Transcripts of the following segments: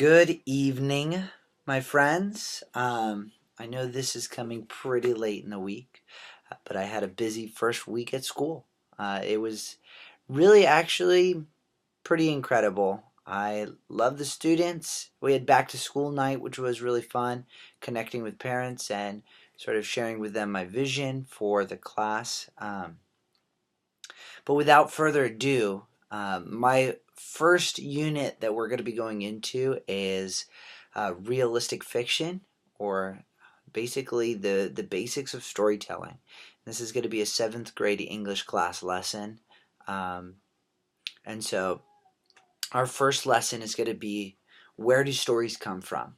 Good evening, my friends. I know this is coming pretty late in the week, but I had a busy first week at school. It was really actually pretty incredible. I love the students. We had back to school night, which was really fun, connecting with parents and sort of sharing with them my vision for the class. But without further ado, my first unit that we're going to be going into is realistic fiction, or basically the basics of storytelling. This is going to be a 7th grade English class lesson. And so our first lesson is going to be, where do stories come from?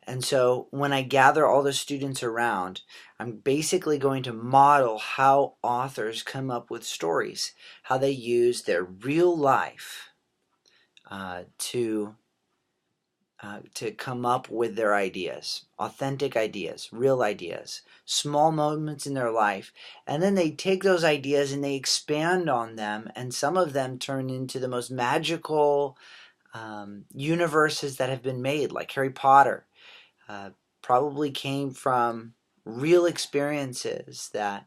And so when I gather all the students around, I'm basically going to model how authors come up with stories, how they use their real life to come up with their ideas, authentic ideas, real ideas, small moments in their life. And then they take those ideas and they expand on them, and some of them turn into the most magical universes that have been made, like Harry Potter. Probably came from real experiences that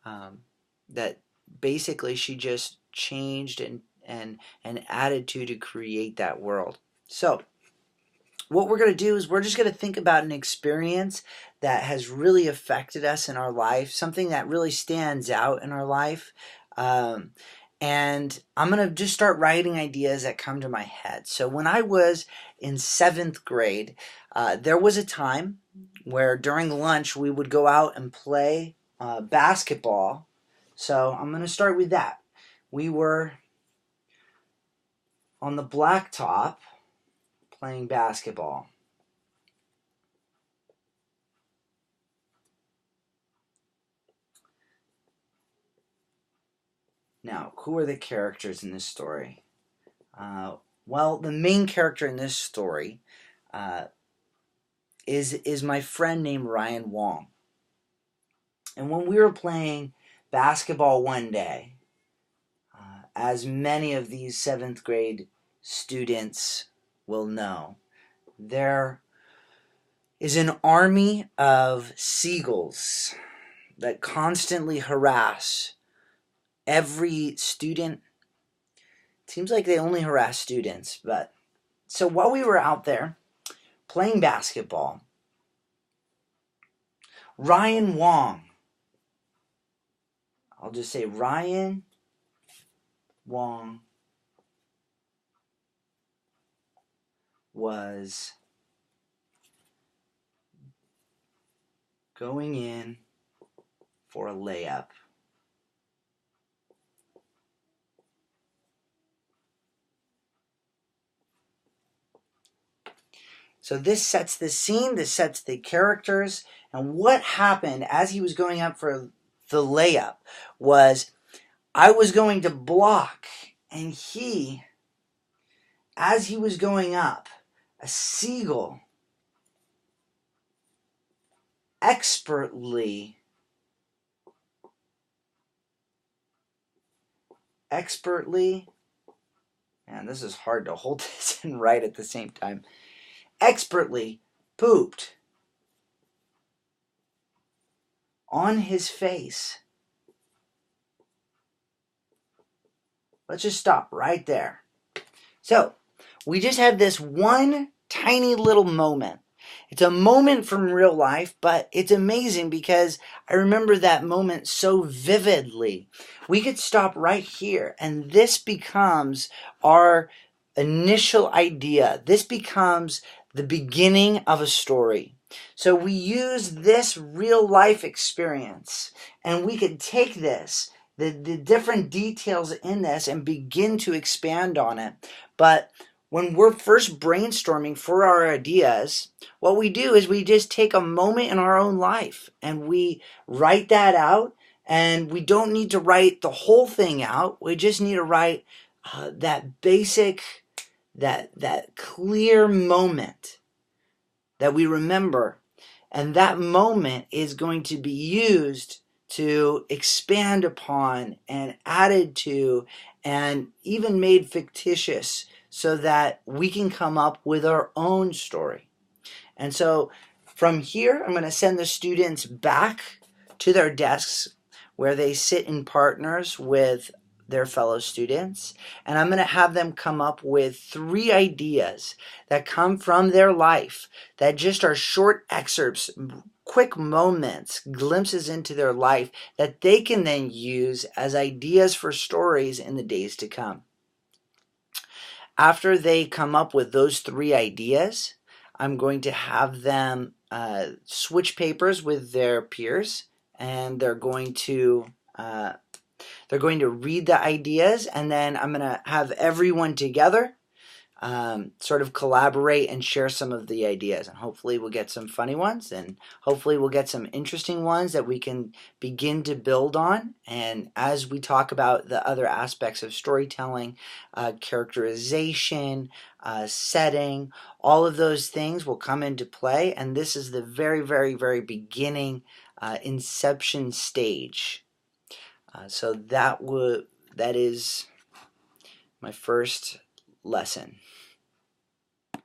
that basically she just changed and added to create that world. So what we're going to do is we're just going to think about an experience that has really affected us in our life, something that really stands out in our life. And I'm going to just start writing ideas that come to my head. So when I was in 7th grade, there was a time where during lunch we would go out and play basketball. So I'm going to start with that. We were on the blacktop playing basketball. Now, who are the characters in this story? Well, the main character in this story is my friend named Ryan Wong. And when we were playing basketball one day, as many of these 7th grade students will know, there is an army of seagulls that constantly harass every student. It seems like they only harass students, but so while we were out there playing basketball, Ryan Wong, I'll just say Ryan Wong, was going in for a layup. So this sets the scene, this sets the characters, and what happened as he was going up for the layup was I was going to block, and he, as he was going up, a seagull expertly, man, this is hard to hold this and write at the same time, expertly pooped on his face. Let's just stop right there. So, we just have this one tiny little moment. It's a moment from real life, but it's amazing because I remember that moment so vividly. We could stop right here, and this becomes our initial idea. This becomes the beginning of a story. So we use this real life experience, and we could take this, the different details in this, and begin to expand on it. But when we're first brainstorming for our ideas, what we do is we just take a moment in our own life and we write that out, and we don't need to write the whole thing out. We just need to write that basic, that clear moment that we remember, and that moment is going to be used to expand upon and added to and even made fictitious so that we can come up with our own story. And so from here, I'm going to send the students back to their desks where they sit in partners with their fellow students, and I'm going to have them come up with 3 ideas that come from their life that just are short excerpts, quick moments, glimpses into their life that they can then use as ideas for stories in the days to come. After they come up with those 3 ideas, I'm going to have them switch papers with their peers, and they're going to read the ideas, and then I'm going to have everyone together sort of collaborate and share some of the ideas. And hopefully we'll get some funny ones, and hopefully we'll get some interesting ones that we can begin to build on. And as we talk about the other aspects of storytelling, characterization, setting, all of those things will come into play. And this is the very, very, very beginning inception stage. So that is my first lesson.